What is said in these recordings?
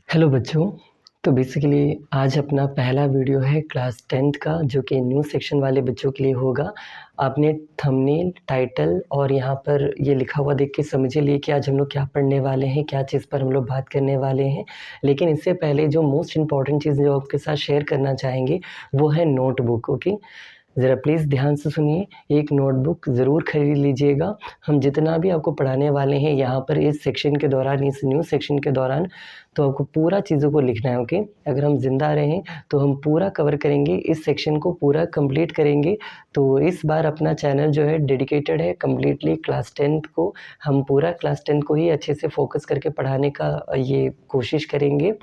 Hello बच्चों। तो basically आज अपना पहला वीडियो है क्लास 10th का, जो कि न्यू सेक्शन वाले बच्चों के लिए होगा। आपने थंबनेल, टाइटल और यहाँ पर ये लिखा हुआ देख के समझ लिए कि आज हम लोग क्या पढ़ने वाले हैं, क्या चीज़ पर हम लोग बात करने वाले हैं। लेकिन इससे पहले जो मोस्ट इम्पॉर्टेंट चीज़ जो आपके साथ शेयर करना चाहेंगे वो है नोटबुक। ओके, ज़रा प्लीज़ ध्यान से सुनिए। एक नोटबुक ज़रूर खरीद लीजिएगा। हम जितना भी आपको पढ़ाने वाले हैं यहाँ पर इस सेक्शन के दौरान, इस न्यू सेक्शन के दौरान, तो आपको पूरा चीज़ों को लिखना है। ओके, अगर हम ज़िंदा रहें तो हम पूरा कवर करेंगे, इस सेक्शन को पूरा कंप्लीट करेंगे। तो इस बार अपना चैनल जो है डेडिकेटेड है कम्प्लीटली क्लास 10th को। हम पूरा क्लास 10th को ही अच्छे से फोकस करके पढ़ाने का ये कोशिश करेंगे।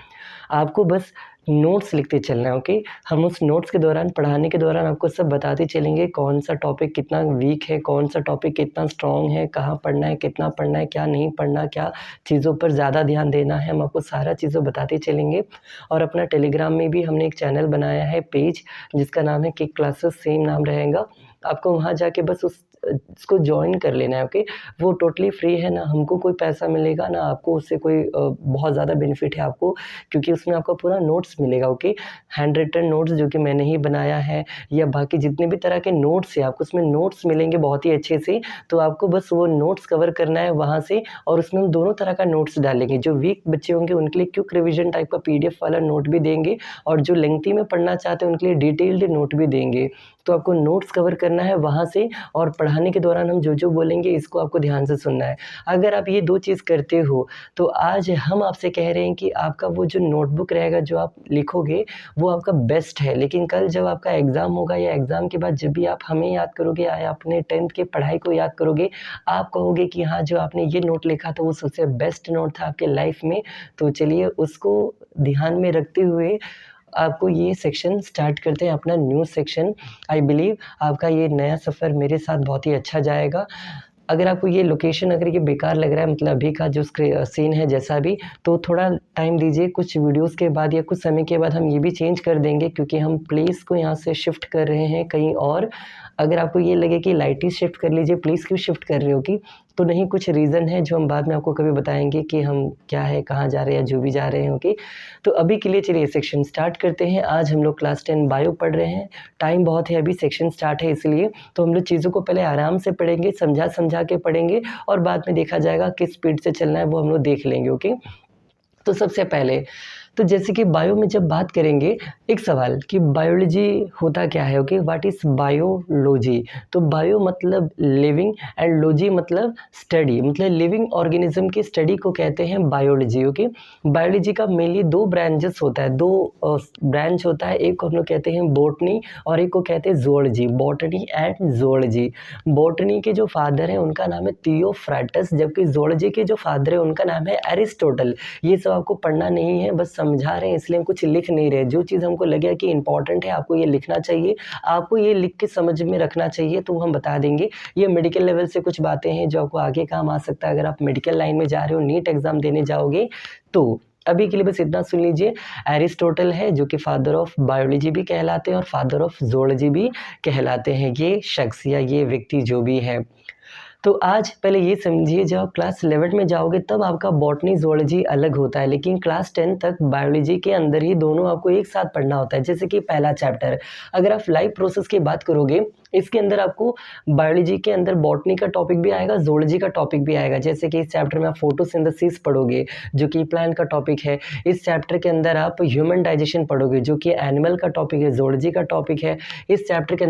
आपको बस नोट्स लिखते चलना है। ओके, हम उस नोट्स के दौरान, पढ़ाने के दौरान आपको सब बताते चलेंगे कौन सा टॉपिक कितना वीक है, कौन सा टॉपिक कितना स्ट्रॉन्ग है, कहाँ पढ़ना है, कितना पढ़ना है, क्या नहीं पढ़ना, क्या चीज़ों पर ज़्यादा ध्यान देना है। हम आपको सारा चीज़ों बताते चलेंगे। और अपना टेलीग्राम में भी हमने एक चैनल बनाया है, पेज, जिसका नाम है किक क्लासेस, सेम नाम रहेगा। आपको वहाँ जाके बस उसको ज्वाइन कर लेना है। ओके, वो टोटली फ्री है, ना हमको कोई पैसा मिलेगा, ना आपको उससे कोई बहुत ज़्यादा बेनिफिट है आपको, क्योंकि उसमें आपको पूरा नोट्स मिलेगा। ओके, हैंड रिटन नोट्स जो कि मैंने ही बनाया है, या बाकी जितने भी तरह के नोट्स हैं आपको उसमें नोट्स मिलेंगे बहुत ही अच्छे से। तो आपको बस वो नोट्स कवर करना है वहाँ से। और उसमें हम दोनों तरह का नोट्स डालेंगे। जो वीक बच्चे होंगे उनके लिए क्विक रिविजन टाइप का PDF वाला नोट भी देंगे, और जो लेंथी में पढ़ना चाहते हैं उनके लिए डिटेल्ड नोट भी देंगे। तो आपको नोट्स कवर करना है वहाँ से, और पढ़ाने के दौरान हम जो जो बोलेंगे इसको आपको ध्यान से सुनना है। अगर आप ये 2 चीज़ करते हो तो आज हम आपसे कह रहे हैं कि आपका वो जो नोटबुक रहेगा, जो आप लिखोगे, वो आपका बेस्ट है। लेकिन कल जब आपका एग्ज़ाम होगा, या एग्ज़ाम के बाद जब भी आप हमें याद करोगे या अपने 10th की पढ़ाई को याद करोगे, आप कहोगे कि हाँ, जो आपने ये नोट लिखा था वो सबसे बेस्ट नोट था आपके लाइफ में। तो चलिए उसको ध्यान में रखते हुए आपको ये सेक्शन स्टार्ट करते हैं, अपना न्यू सेक्शन। आई बिलीव आपका ये नया सफ़र मेरे साथ बहुत ही अच्छा जाएगा। अगर आपको ये लोकेशन, अगर ये बेकार लग रहा है, मतलब अभी का जो सीन है जैसा भी, तो थोड़ा टाइम दीजिए। कुछ वीडियोस के बाद या कुछ समय के बाद हम ये भी चेंज कर देंगे, क्योंकि हम प्लेस को यहाँ से शिफ्ट कर रहे हैं कहीं और। अगर आपको ये लगे कि लाइट ही शिफ्ट कर लीजिए, प्लीज़ क्यों शिफ्ट कर रहे हो कि, तो नहीं, कुछ रीज़न है जो हम बाद में आपको कभी बताएंगे कि हम क्या है, कहाँ जा रहे हैं, जो भी जा रहे हैं। ओके, तो अभी के लिए चलिए सेक्शन स्टार्ट करते हैं। आज हम लोग क्लास 10 बायो पढ़ रहे हैं। टाइम बहुत है, अभी सेक्शन स्टार्ट है, इसलिए तो हम लोग चीज़ों को पहले आराम से पढ़ेंगे, समझा समझा के पढ़ेंगे, और बाद में देखा जाएगा किस स्पीड से चलना है, वो हम लोग देख लेंगे। ओके, तो सबसे पहले तो जैसे कि बायो में जब बात करेंगे, एक सवाल कि बायोलॉजी होता क्या है। Okay, what is biology. तो बायो मतलब लिविंग, एंड लॉजी मतलब स्टडी, मतलब लिविंग ऑर्गेनिज्म की स्टडी को कहते हैं बायोलॉजी। ओके, बायोलॉजी का मेनली 2 ब्रांचेस होता है, 2 ब्रांच होता है। एक को हम लोग कहते हैं बॉटनी, और एक को कहते हैं zoology. Botany and zoology. Botany के जो फादर हैं उनका नाम है थियोफ्रास्टस, जबकि ज़ूलॉजी के जो फादर है उनका नाम है एरिस्टोटल। ये सब आपको पढ़ना नहीं है, बस समझा रहे हैं, इसलिए हम कुछ लिख नहीं रहे। जो चीज़ हमको लगे कि इंपॉर्टेंट है, आपको ये लिखना चाहिए, आपको ये लिख के समझ में रखना चाहिए, तो हम बता देंगे। ये मेडिकल लेवल से कुछ बातें हैं जो आपको आगे काम आ सकता है, अगर आप मेडिकल लाइन में जा रहे हो, नीट एग्जाम देने जाओगे तो। अभी के लिए बस इतना सुन लीजिए। एरिस्टोटल है जो कि फादर ऑफ बायोलॉजी भी कहलाते हैं और फादर ऑफ ज़ूलॉजी भी कहलाते हैं, ये शख्स या ये व्यक्ति जो भी है। तो आज पहले ये समझिए, जब आप क्लास 11 में जाओगे तब आपका बॉटनी ज़ूलॉजी अलग होता है, लेकिन क्लास 10 तक बायोलॉजी के अंदर ही दोनों आपको एक साथ पढ़ना होता है। जैसे कि पहला चैप्टर, अगर आप लाइफ प्रोसेस की बात करोगे, इसके अंदर आपको बायोलॉजी के अंदर बॉटनी का टॉपिक भी आएगा, ज़ूलॉजी का टॉपिक भी आएगा। जैसे कि इस चैप्टर में आप फोटोसिंथेसिस पढ़ोगे, जो कि प्लांट का टॉपिक है। इस चैप्टर के अंदर आप ह्यूमन डाइजेशन पढ़ोगे, जो कि एनिमल का टॉपिक है, ज़ूलॉजी का टॉपिक है। इस चैप्टर के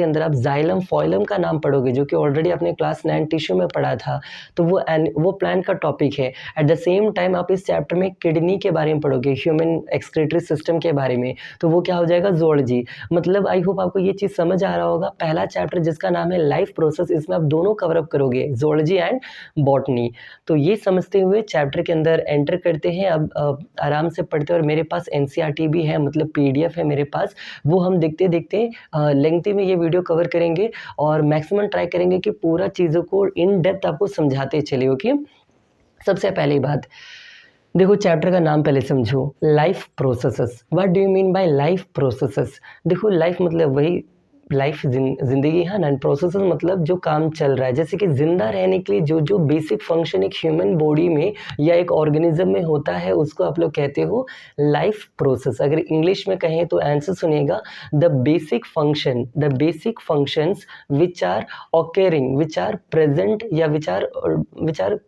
अंदर आप जाइलम फोइलम का नाम पढ़ोगे, जो कि ऑलरेडी आपने क्लास 9 टिश्यू में पढ़ा था, तो वो प्लांट का टॉपिक है। एट द सेम टाइम आप इस चैप्टर में किडनी के बारे में पढ़ोगे, ह्यूमन एक्सक्रीटरी सिस्टम के बारे में, तो वो क्या हो जाएगा, ज़ूलॉजी। मतलब आई होप आपको ये चीज़ समझ आ रहा होगा। पहला चैप्टर जिसका नाम है लाइफ प्रोसेस, इसमें आप दोनों कवर अप करोगे, ज़ूलॉजी एंड बॉटनी। तो ये समझते हुए चैप्टर के अंदर एंटर करते हैं। अब आराम से पढ़ते हैं, और मेरे पास NCERT भी है, मतलब PDF है मेरे पास, वो हम देखते देखते लेंथी में ये वीडियो कवर करेंगे, और मैक्सिमम ट्राई करेंगे कि पूरा चीज़ों को इन डेप्थ आपको समझाते चले। ओके, सबसे पहली बात देखो, चैप्टर का नाम पहले समझो, life processes. What do you mean by life processes. देखो, लाइफ मतलब वही लाइफ ज़िंदगी है ना, प्रोसेस मतलब जो काम चल रहा है। जैसे कि ज़िंदा रहने के लिए जो जो बेसिक फंक्शन एक ह्यूमन बॉडी में या एक ऑर्गेनिज्म में होता है उसको आप लोग कहते हो लाइफ प्रोसेस। अगर इंग्लिश में कहें तो आंसर सुनिएगा, the basic functions which are occurring, which are present या which are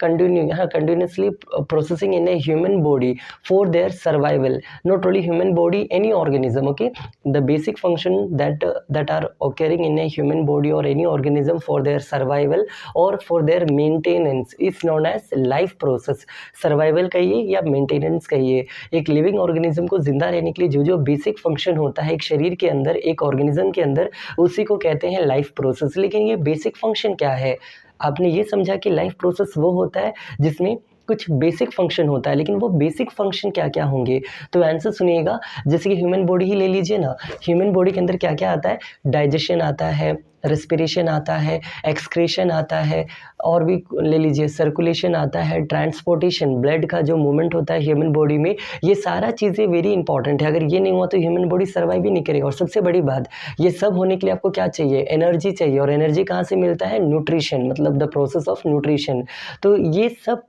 continuously processing in a human body for their survival, not only human body, any organism. Okay, the basic function that are occurring in a human body or any organism for their survival or for their maintenance is known as life process. survival कहिए या maintenance कहिए, एक living organism को जिंदा रहने के लिए जो जो बेसिक फंक्शन होता है एक शरीर के अंदर, एक ऑर्गेनिज्म के अंदर, उसी को कहते हैं लाइफ प्रोसेस। लेकिन ये बेसिक फंक्शन क्या है? आपने ये समझा कि लाइफ प्रोसेस वो होता है जिसमें कुछ बेसिक फंक्शन होता है, लेकिन वो बेसिक फंक्शन क्या क्या होंगे? तो आंसर सुनिएगा। जैसे कि ह्यूमन बॉडी ही ले लीजिए ना, ह्यूमन बॉडी के अंदर क्या क्या आता है? डाइजेशन आता है, रेस्पिरेशन आता है, एक्सक्रीशन आता है, और भी ले लीजिए सर्कुलेशन आता है, ट्रांसपोर्टेशन, ब्लड का जो मूवमेंट होता है ह्यूमन बॉडी में, ये सारा चीज़ें वेरी इंपॉर्टेंट है। अगर ये नहीं हुआ तो ह्यूमन बॉडी सर्वाइव ही नहीं करेगा। और सबसे बड़ी बात, ये सब होने के लिए आपको क्या चाहिए? एनर्जी चाहिए। और एनर्जी कहाँ से मिलता है? न्यूट्रिशन, मतलब द प्रोसेस ऑफ न्यूट्रिशन। तो ये सब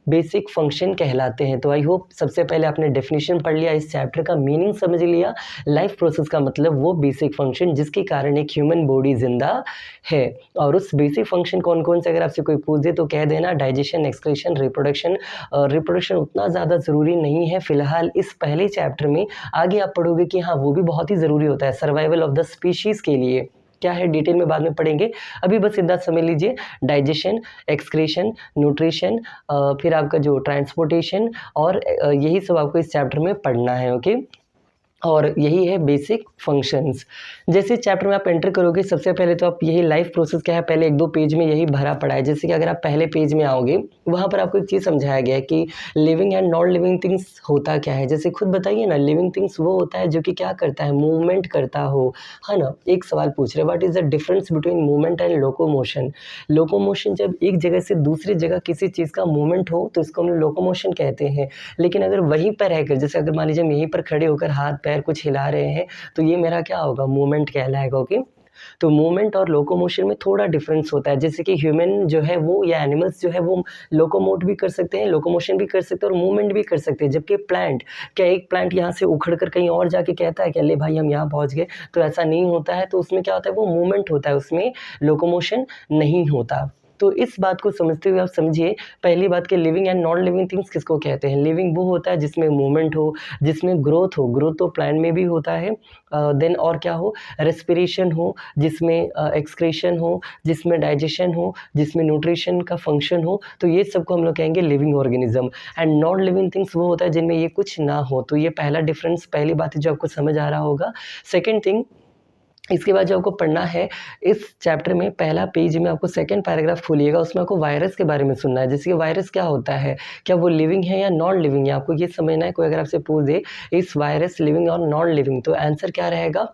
बेसिक फंक्शन कहलाते हैं। तो आई होप सबसे पहले आपने डेफिनेशन पढ़ लिया, इस चैप्टर का मीनिंग समझ लिया। लाइफ प्रोसेस का मतलब वो बेसिक फंक्शन जिसके कारण एक ह्यूमन बॉडी जिंदा है। और उस बेसिक फंक्शन कौन कौन से अगर आपसे कोई पूछ दे तो कह देना डाइजेशन, एक्सक्रीशन, रिप्रोडक्शन। रिप्रोडक्शन उतना ज़्यादा ज़रूरी नहीं है फ़िलहाल इस पहले चैप्टर में, आगे आप पढ़ोगे कि हाँ वो भी बहुत ही ज़रूरी होता है सर्वाइवल ऑफ द स्पीशीज़ के लिए। क्या है डिटेल में बाद में पढ़ेंगे, अभी बस इतना समझ लीजिए। डाइजेशन, एक्सक्रीशन, न्यूट्रिशन, फिर आपका जो ट्रांसपोर्टेशन, और यही सब आपको इस चैप्टर में पढ़ना है। ओके, और यही है बेसिक फंक्शंस। जैसे चैप्टर में आप एंटर करोगे सबसे पहले तो आप यही लाइफ प्रोसेस क्या है पहले एक दो पेज में यही भरा पड़ा है। जैसे कि अगर आप पहले पेज में आओगे वहाँ पर आपको एक चीज़ समझाया गया है कि living and non living things होता क्या है। जैसे खुद बताइए ना, लिविंग थिंग्स वो होता है जो कि क्या करता है? मूवमेंट करता हो, है ना। एक सवाल पूछ रहे, what is the difference between movement and locomotion? Locomotion जब एक जगह से दूसरी जगह किसी चीज़ का मूवमेंट हो तो इसको हम लोकोमोशन कहते हैं। लेकिन अगर वहीं पर रहकर, जैसे अगर मान लीजिए हम यहीं पर खड़े होकर हाथ पैर कुछ हिला रहे हैं तो ये मेरा क्या होगा? मूवमेंट कहलाएगा। ओके, तो मूवमेंट और लोकोमोशन में थोड़ा डिफरेंस होता है। जैसे कि ह्यूमन जो है वो या एनिमल्स जो है वो लोकोमोट भी कर सकते हैं, लोकोमोशन भी कर सकते हैं और मूवमेंट भी कर सकते हैं। जबकि प्लांट, क्या एक प्लांट यहाँ से उखड़ कर कहीं और जाके कहता है कि अरे भाई हम यहाँ पहुँच गए? तो ऐसा नहीं होता है। तो उसमें क्या होता है? वो मूवमेंट होता है, उसमें लोकोमोशन नहीं होता। तो इस बात को समझते हुए आप समझिए पहली बात कि living and non living things किसको कहते हैं। लिविंग वो होता है जिसमें मूवमेंट हो, जिसमें ग्रोथ हो, ग्रोथ तो प्लांट में भी होता है। देन और क्या हो? रेस्पिरेशन हो, जिसमें एक्सक्रीशन हो, जिसमें डाइजेशन हो, जिसमें न्यूट्रिशन का फंक्शन हो। तो ये सबको हम लोग कहेंगे living organism. And non living things वो होता है जिनमें ये कुछ ना हो। तो ये पहला डिफरेंस, पहली बात है जो आपको समझ आ रहा होगा। सेकेंड थिंग, इसके बाद जो आपको पढ़ना है इस चैप्टर में पहला पेज में आपको सेकंड पैराग्राफ खोलिएगा, उसमें आपको वायरस के बारे में सुनना है। जैसे कि वायरस क्या होता है, क्या वो लिविंग है या नॉन लिविंग है, आपको ये समझना है। कोई अगर आपसे पूछ दे इस वायरस लिविंग और नॉन लिविंग, तो आंसर क्या रहेगा?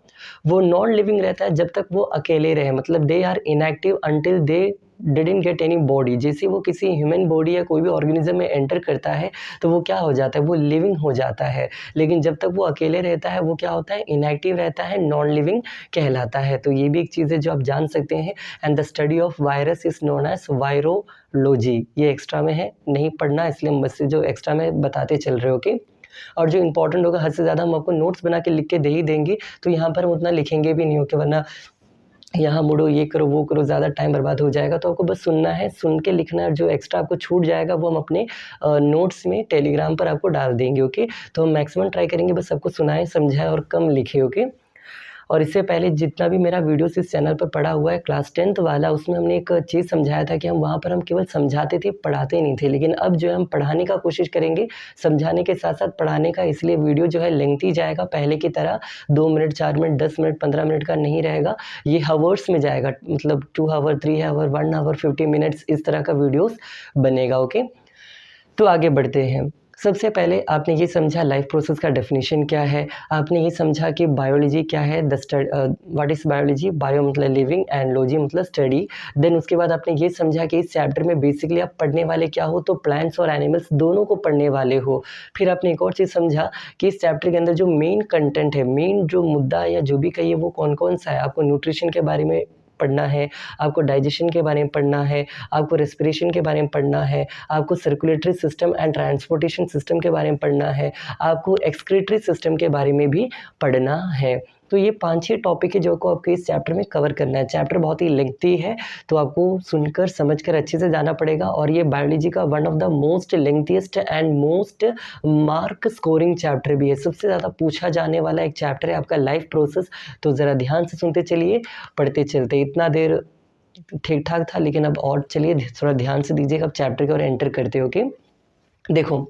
वो नॉन लिविंग रहता है जब तक वो अकेले रहे, मतलब they are inactive until they didn't get any body. जैसे वो किसी ह्यूमन बॉडी या कोई भी ऑर्गेनिज्म में एंटर करता है तो वो क्या हो जाता है? वो लिविंग हो जाता है। लेकिन जब तक वो अकेले रहता है वो क्या होता है? इनएक्टिव रहता है, नॉन लिविंग कहलाता है। तो ये भी एक चीज़ है जो आप जान सकते हैं। And the study of virus is known as virology. ये एक्स्ट्रा में है, नहीं पढ़ना, इसलिए हम बस जो एक्स्ट्रा में बताते चल रहे हो। ओके, और जो इंपॉर्टेंट होगा हद से ज़्यादा हम आपको नोट्स बना के लिख के दे ही देंगे। तो यहाँ पर हम उतना लिखेंगे भी नहीं, ओके, वरना यहाँ मुड़ो, ये करो, वो करो, ज़्यादा टाइम बर्बाद हो जाएगा। तो आपको बस सुनना है, सुन के लिखना है। जो एक्स्ट्रा आपको छूट जाएगा वो हम अपने नोट्स में टेलीग्राम पर आपको डाल देंगे। ओके, तो हम मैक्सिमम ट्राई करेंगे बस सबको सुनाएं, समझाएं और कम लिखे। ओके, और इससे पहले जितना भी मेरा वीडियोस इस चैनल पर पड़ा हुआ है क्लास 10th वाला, उसमें हमने एक चीज़ समझाया था कि हम वहाँ पर हम केवल समझाते थे, पढ़ाते नहीं थे। लेकिन अब जो है हम पढ़ाने का कोशिश करेंगे, समझाने के साथ साथ पढ़ाने का। इसलिए वीडियो जो है लेंथी जाएगा, पहले की तरह 2 मिनट, 4 मिनट, 10 मिनट, 15 मिनट का नहीं रहेगा। ये हावर्स में जाएगा, मतलब 2 आवर, 3 आवर, 1 आवर, 50 मिनट्स, इस तरह का वीडियोज़ बनेगा। ओके, तो आगे बढ़ते हैं। सबसे पहले आपने ये समझा लाइफ प्रोसेस का डेफिनेशन क्या है, आपने ये समझा कि बायोलॉजी क्या है, व्हाट इज़ बायोलॉजी, बायो मतलब लिविंग एंड लॉजी मतलब स्टडी। देन उसके बाद आपने ये समझा कि इस चैप्टर में बेसिकली आप पढ़ने वाले क्या हो, तो प्लांट्स और एनिमल्स दोनों को पढ़ने वाले हो। फिर आपने एक और चीज़ समझा कि इस चैप्टर के अंदर जो मेन कंटेंट है, मेन जो मुद्दा या जो भी कहिए वो कौन कौन सा है। आपको न्यूट्रिशन के बारे में पढ़ना है, आपको डाइजेशन के बारे में पढ़ना है, आपको रेस्पिरेशन के बारे में पढ़ना है, आपको circulatory system and transportation system के बारे में पढ़ना है, आपको एक्सक्रीटरी सिस्टम के बारे में भी पढ़ना है। तो ये 5-6 टॉपिक है जो को आपको इस चैप्टर में कवर करना है। चैप्टर बहुत ही लेंथी है, तो आपको सुनकर समझकर अच्छे से जाना पड़ेगा। और ये बायोलॉजी का one of the most lengthiest and most mark scoring chapter भी है। सबसे ज़्यादा पूछा जाने वाला एक चैप्टर है आपका लाइफ प्रोसेस। तो ज़रा ध्यान से सुनते चलिए, पढ़ते चलते। इतना देर ठीक ठाक था, लेकिन अब और चलिए थोड़ा ध्यान से दीजिएगा, अब चैप्टर की ओर एंटर करते हो। ओके, देखो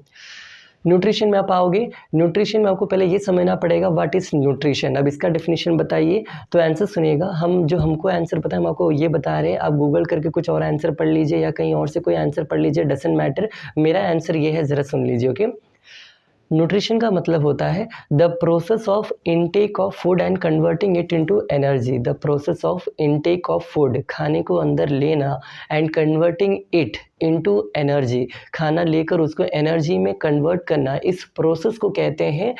न्यूट्रिशन में आप आओगे। न्यूट्रिशन में आपको पहले ये समझना पड़ेगा व्हाट इज़ न्यूट्रिशन। अब इसका डेफिनेशन बताइए, तो आंसर सुनिएगा। हमको आंसर पता है, हम आपको ये बता रहे हैं, आप गूगल करके कुछ और आंसर पढ़ लीजिए या कहीं और से कोई आंसर पढ़ लीजिए, डजंट मैटर। मेरा आंसर ये है, ज़रा सुन लीजिए। ओके, न्यूट्रिशन का मतलब होता है the process of intake of food and converting it into energy. The process of intake of food, खाने को अंदर लेना, and converting it into energy, खाना लेकर उसको एनर्जी में कन्वर्ट करना, इस प्रोसेस को कहते हैं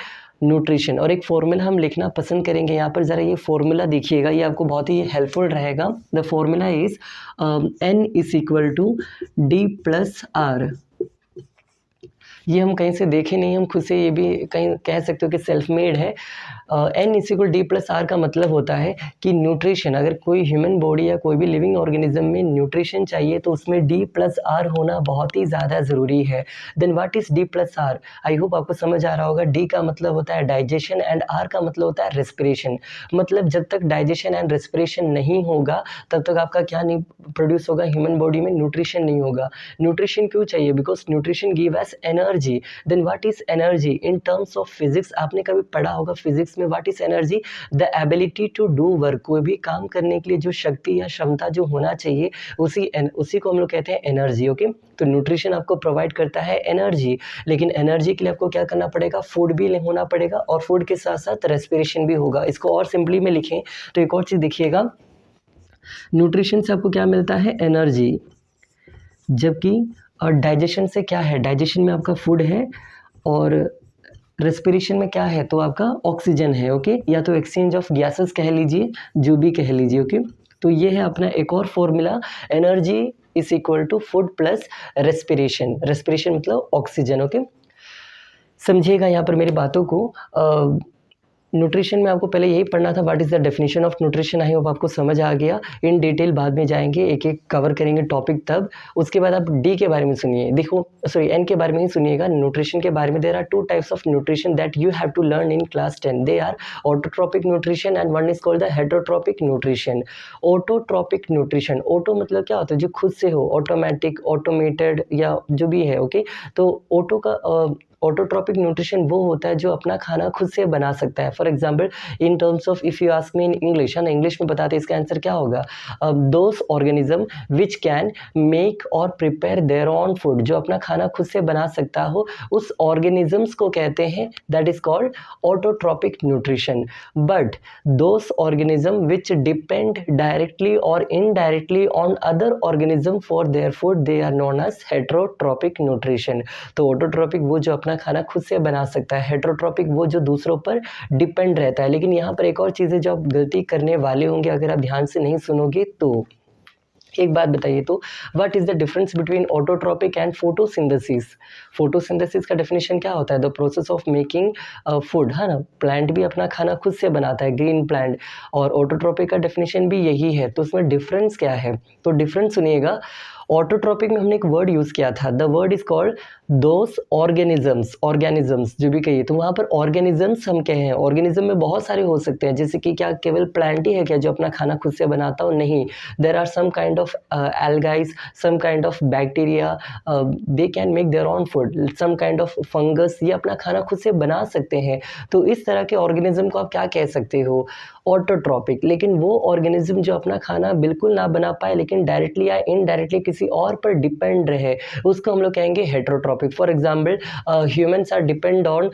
न्यूट्रिशन। और एक फॉर्मूला हम लिखना पसंद करेंगे यहाँ पर, ज़रा ये फॉर्मूला देखिएगा, ये आपको बहुत ही हेल्पफुल रहेगा। The formula is N = D+R। ये हम कहीं से देखे नहीं, हम खुद से ये भी कहीं कह सकते हो कि सेल्फ मेड है। N = D+R का मतलब होता है कि न्यूट्रिशन, अगर कोई ह्यूमन बॉडी या कोई भी लिविंग ऑर्गेनिज्म में न्यूट्रिशन चाहिए तो उसमें D+R होना बहुत ही ज़्यादा ज़रूरी है। Then what is D+R? I hope आपको समझ आ रहा होगा। D का मतलब होता है डाइजेशन एंड R का मतलब होता है रेस्पिरेशन। मतलब जब तक डाइजेशन एंड रेस्पिरेशन नहीं होगा तब तक आपका क्या नहीं प्रोड्यूस होगा, ह्यूमन बॉडी में न्यूट्रिशन नहीं होगा। न्यूट्रिशन क्यों चाहिए? Because nutrition give us energy. Then what is energy in terms of physics? आपने कभी पढ़ा होगा फिजिक्स में, what is energy? The ability to do work, कोई भी काम करने के लिए जो शक्ति या क्षमता जो होना चाहिए, उसी को हम लोग कहते हैं एनर्जी। ओके, तो न्यूट्रिशन आपको प्रोवाइड करता है एनर्जी, लेकिन एनर्जी के लिए आपको क्या करना पड़ेगा? फूड भी होना पड़ेगा, और फूड के साथ साथ रेस्पिरेशन भी होगा। इसको और सिंपली में लिखें तो एक और चीज़ देखिएगा, न्यूट्रिशन से आपको क्या मिलता है? एनर्जी। जबकि और डाइजेशन से क्या है? डाइजेशन में आपका फूड है, और रेस्पिरेशन में क्या है? तो आपका ऑक्सीजन है। ओके, या तो एक्सचेंज ऑफ गैसेस कह लीजिए, जो भी कह लीजिए। ओके, तो ये है अपना एक और formula, energy = food plus respiration. Respiration मतलब ऑक्सीजन। ओके, समझिएगा यहाँ पर मेरी बातों को। न्यूट्रिशन में आपको पहले यही पढ़ना था, what is the definition of nutrition. I hope आपको समझ आ गया। इन डिटेल बाद में जाएंगे, एक एक कवर करेंगे टॉपिक तब। उसके बाद आप डी के बारे में सुनिए, देखो सॉरी एन के बारे में ही सुनिएगा। न्यूट्रिशन के बारे में there are 2 types of nutrition that you have to learn in class 10। They are autotrophic nutrition and one is called the heterotrophic nutrition. Autotrophic nutrition, auto मतलब क्या होता है? जो खुद से हो, ऑटोमेटिक, ऑटोमेटेड या जो भी है। ओके, तो ऑटो का ऑटोट्रॉपिक न्यूट्रिशन वो होता है जो अपना खाना खुद से बना सकता है। For example in terms of, if you ask me in English, है ना, इंग्लिश में बताते इसका आंसर क्या होगा? दोस ऑर्गेनिज्म विच कैन मेक और प्रिपेयर देयर ओन फूड, जो अपना खाना खुद से बना सकता हो, उस ऑर्गेनिजम्स को कहते हैं, that is called autotrophic nutrition. But those organism which depend directly or indirectly on other organism for their food, they are known as heterotrophic nutrition. तो ऑटोट्रॉपिक वो जो खाना खुद से बना सकता है, हेटरोट्रॉपिक वो जो दूसरों पर डिपेंड रहता है। लेकिन यहाँ पर एक और चीज़ है जो आप गलती करने वाले होंगे अगर आप ध्यान से नहीं सुनोगे तो। एक बात बताइए तो, what is the difference between autotrophic and photosynthesis? Photosynthesis का डेफिनेशन क्या होता है? The process of making food, है ना, प्लांट भी अपना खाना खुद से बनाता है, ग्रीन प्लांट, और ऑटोट्रॉपिक का डेफिनेशन भी यही है। तो उसमें डिफरेंस क्या है? तो डिफरेंस सुनिएगा। ऑटोट्रॉपिक में हमने एक वर्ड यूज़ किया था, the word is called those organisms जो भी कहिए। तो वहाँ पर ऑर्गेनिजम्स हम कहे हैं, ऑर्गेनिज्म में बहुत सारे हो सकते हैं, जैसे कि क्या केवल प्लांट ही है क्या जो अपना खाना खुद से बनाता हो? नहीं, there are some kind of algae, some kind of bacteria, they can make their own food, some kind of fungus, ये अपना खाना खुद से बना सकते हैं। तो इस तरह के ऑर्गेनिज्म को आप क्या कह सकते हो? ऑटोट्रॉपिक, लेकिन वो ऑर्गेनिज्म जो अपना खाना बिल्कुल ना बना पाए लेकिन डायरेक्टली या इनडायरेक्टली किसी और पर डिपेंड रहे, उसको हम लोग कहेंगे heterotrophic. For example humans are depend on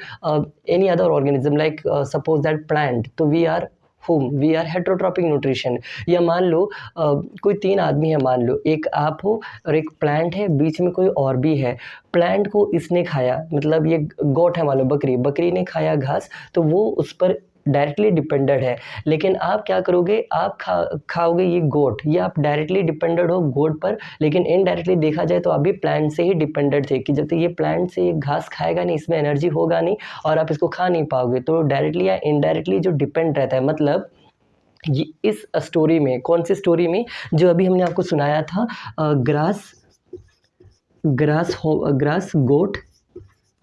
any other organism, like suppose that plant, तो वी आर हेटरोट्रॉपिक न्यूट्रिशन। या मान लो कोई 3 आदमी है, मान लो एक आप हो और एक प्लांट है, बीच में कोई और भी है। प्लांट को इसने खाया, मतलब ये गोट है मान लो, बकरी ने खाया घास, तो वो उस पर डायरेक्टली डिपेंडेड है। लेकिन आप क्या करोगे, आप खाओगे ये गोट, ये आप डायरेक्टली डिपेंडेड हो गोट पर, लेकिन इनडायरेक्टली देखा जाए तो आप भी प्लांट से ही डिपेंडेड थे कि जब तक ये प्लांट से ये घास खाएगा नहीं, इसमें एनर्जी होगा नहीं और आप इसको खा नहीं पाओगे, तो डायरेक्टली या इनडायरेक्टली जो डिपेंड रहता है। मतलब ये इस स्टोरी में, कौन सी स्टोरी में, जो अभी हमने आपको सुनाया था, ग्रास गोट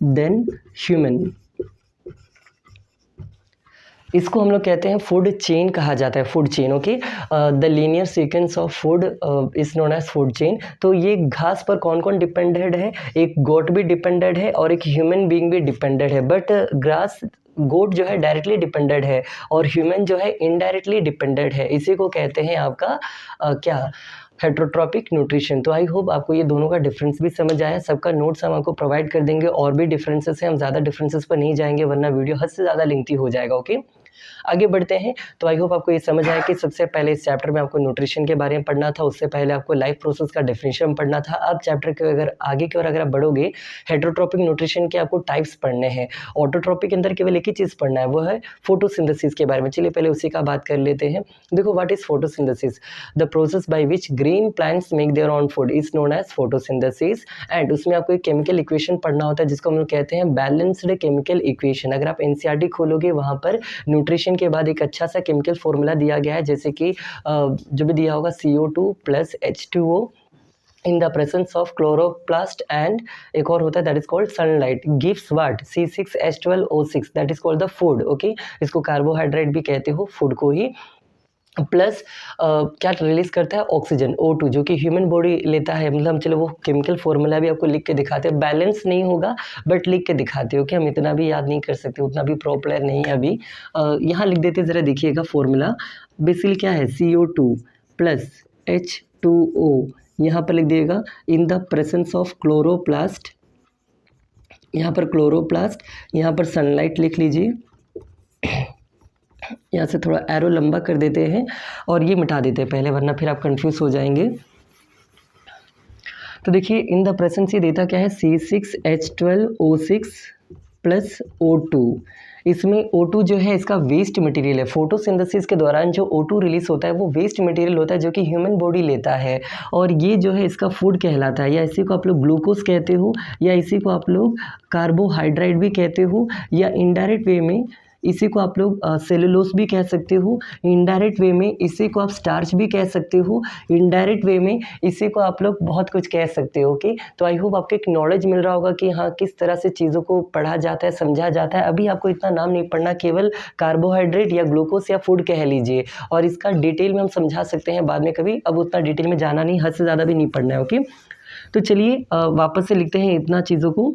देन ह्यूमन, इसको हम लोग कहते हैं फूड चेन कहा जाता है, food chain. Okay, the linear sequence of food is known as food chain. तो ये घास पर कौन कौन डिपेंडेड है, एक गोट भी डिपेंडेड है और एक ह्यूमन बीइंग भी डिपेंडेड है, बट गोट जो है डायरेक्टली डिपेंडेड है और ह्यूमन जो है इनडायरेक्टली डिपेंडेड है। इसी को कहते हैं आपका क्या, हेटरोट्रॉपिक न्यूट्रिशन। तो आई होप आपको ये दोनों का डिफरेंस भी समझ आया। सबका नोट्स हम आपको प्रोवाइड कर देंगे, और भी डिफरेंसेस हैं, हम ज़्यादा डिफरेंसेस पर नहीं जाएंगे वरना वीडियो हद से ज़्यादा लेंथी हो जाएगा। ओके, आगे बढ़ते हैं। तो आई होप आपको ये समझ आया कि सबसे पहले इस चैप्टर में आपको न्यूट्रिशन के बारे में पढ़ना था, उससे पहले आपको लाइफ प्रोसेस का डेफिनेशन पढ़ना था। अब चैप्टर के अगर आगे की ओर अगर आप बढ़ोगे, हेटरोट्रॉपिक न्यूट्रिशन के आपको टाइप्स पढ़ने हैं। ऑटोट्रॉपिक के अंदर केवल एक ही चीज़ पढ़ना है, वो है फोटोसिंथेसिस के बारे में। चलिए पहले उसी का बात कर लेते हैं। देखो, what is photosynthesis? The process by which green plants make their own food is known as photosynthesis. And उसमें आपको एक केमिकल इक्वेशन पढ़ना होता है जिसको हम लोग कहते हैं बैलेंस्ड केमिकल इक्वेशन। अगर आप एनसीईआरटी खोलोगे, वहाँ पर न्यूट्रिशन के बाद एक अच्छा सा केमिकल फॉर्मूला दिया गया है, जैसे कि जो भी दिया होगा CO2 + H2O in the presence of chloroplast, and एक और होता है that is called sunlight gives what, C6H12O6, that is called the food। okay, इसको कार्बोहाइड्रेट भी कहते हो, फूड को ही, प्लस क्या रिलीज करता है, ऑक्सीजन O2, जो कि ह्यूमन बॉडी लेता है। मतलब चलो वो केमिकल फॉर्मूला भी आपको लिख के दिखाते हैं, बैलेंस नहीं होगा बट लिख के दिखाते हो कि हम इतना भी याद नहीं कर सकते, उतना भी प्रो प्लेयर नहीं है अभी। यहाँ लिख देते, ज़रा देखिएगा फॉर्मूला। बेसिकली क्या है, CO2 + H2O, यहाँ पर लिख दिएगा in the presence of chloroplast, यहाँ पर क्लोरोप्लास्ट, यहाँ पर सनलाइट लिख लीजिए। यहाँ से थोड़ा एरो लंबा कर देते हैं और ये मिटा देते हैं पहले, वरना फिर आप कंफ्यूज हो जाएंगे। तो देखिए, इन द प्रेजेंस ये देता क्या है, C6H12O6 + O2। इसमें O2 जो है इसका वेस्ट मटेरियल है। फोटोसिंथेसिस के दौरान जो O2 रिलीज होता है वो वेस्ट मटेरियल होता है जो कि ह्यूमन बॉडी लेता है, और ये जो है इसका फूड कहलाता है। या इसी को आप लोग ग्लूकोज कहते हो, या इसी को आप लोग कार्बोहाइड्रेट भी कहते हो, या इनडायरेक्ट वे में इसी को आप लोग सेलुलोज भी कह सकते हो। इनडायरेक्ट वे में इसी को आप स्टार्च भी कह सकते हो। इनडायरेक्ट वे में इसी को आप लोग बहुत कुछ कह सकते हो। ओके, तो आई होप आपको एक नॉलेज मिल रहा होगा कि हाँ किस तरह से चीज़ों को पढ़ा जाता है, समझा जाता है। अभी आपको इतना नाम नहीं पढ़ना, केवल कार्बोहाइड्रेट या ग्लूकोज या फूड कह लीजिए, और इसका डिटेल में हम समझा सकते हैं बाद में कभी, अब उतना डिटेल में जाना नहीं, हद से ज़्यादा भी नहीं पढ़ना है। ओके, तो चलिए वापस से लिखते हैं इतना चीज़ों को।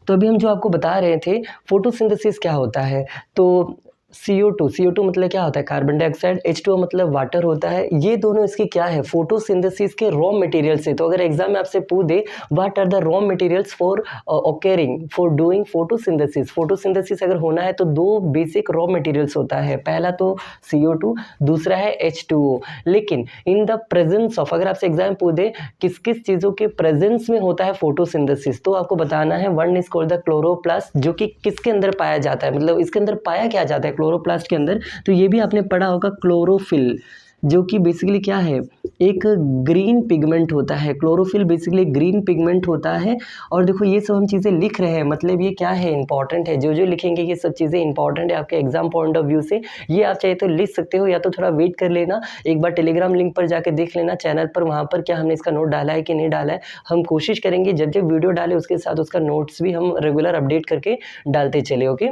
तो अभी हम जो आपको बता रहे थे फोटोसिंथेसिस क्या होता है, तो CO2 मतलब क्या होता है, कार्बन डाइऑक्साइड, H2O मतलब वाटर होता है। ये दोनों इसकी क्या है, फोटोसिंथेसिस के रॉ मटेरियल से। तो अगर एग्जाम में आपसे पूछ दे what are the raw materials for occurring for doing photosynthesis, photosynthesis अगर होना है तो 2 बेसिक रॉ मटेरियल्स होता है, पहला तो CO2, दूसरा है H2O। लेकिन इन द प्रेजेंस ऑफ, अगर आपसे एग्जाम पूछ दे किस किस चीज़ों के प्रेजेंस में होता है फोटोसिंथेसिस, तो आपको बताना है one is called the chloroplast, जो कि किसके अंदर पाया जाता है, मतलब इसके अंदर पाया क्या जाता है क्लोरोप्लास्ट के अंदर। तो ये भी आपने पढ़ा होगा, क्लोरोफिल, जो कि बेसिकली क्या है, एक ग्रीन पिगमेंट होता है। क्लोरोफिल बेसिकली ग्रीन पिगमेंट होता है। और देखो ये सब हम चीज़ें लिख रहे हैं, मतलब ये क्या है, इंपॉर्टेंट है। जो जो लिखेंगे ये सब चीज़ें इंपॉर्टेंट है आपके एग्जाम पॉइंट ऑफ व्यू से। ये आप चाहे तो लिख सकते हो, या तो थोड़ा वेट कर लेना, एक बार टेलीग्राम लिंक पर जाके देख लेना चैनल पर, वहाँ पर क्या हमने इसका नोट डाला है कि नहीं डाला है। हम कोशिश करेंगे जब जब वीडियो डाले उसके साथ उसका नोट्स भी हम रेगुलर अपडेट करके डालते चले। ओके,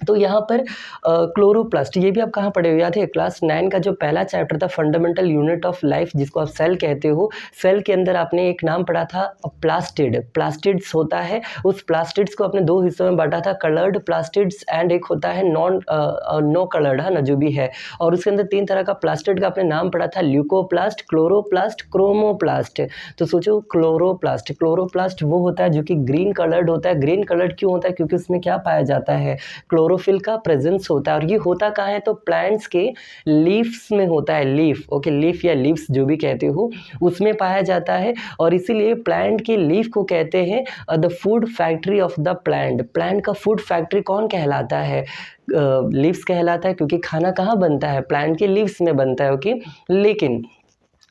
तो यहाँ पर क्लोरोप्लास्ट, ये भी आप कहाँ पढ़े हो, याद है क्लास 9 का जो पहला चैप्टर था फंडामेंटल यूनिट ऑफ लाइफ, जिसको आप सेल कहते हो। सेल के अंदर आपने एक नाम पढ़ा था प्लास्टिड, प्लास्टिड्स होता है। उस प्लास्टिड्स को आपने दो हिस्सों में बांटा था, कलर्ड प्लास्टिड्स एंड एक होता है नो कलर्ड, है ना, जो भी है। और उसके अंदर 3 तरह का प्लास्टिड का आपने नाम पढ़ा था, ल्यूकोप्लास्ट, क्लोरोप्लास्ट, क्रोमोप्लास्ट। तो सोचो क्लोरोप्लास्ट, क्लोरोप्लास्ट वो होता है जो कि ग्रीन कलर्ड होता है। ग्रीन कलर्ड क्यों होता है? क्योंकि उसमें क्या पाया जाता है, क्लोरोफिल का प्रेजेंस होता है। और ये होता कहाँ है? तो प्लांट्स के लीव्स में होता है, लीफ, ओके, लीफ या लीव्स जो भी कहते हो, उसमें पाया जाता है। और इसीलिए प्लांट के लीफ को कहते हैं the food factory of the plant. Plant का फूड फैक्ट्री कौन कहलाता है? लीव्स कहलाता है, क्योंकि खाना कहाँ बनता है? प्लांट के लीव्स में बनता है, ओके। लेकिन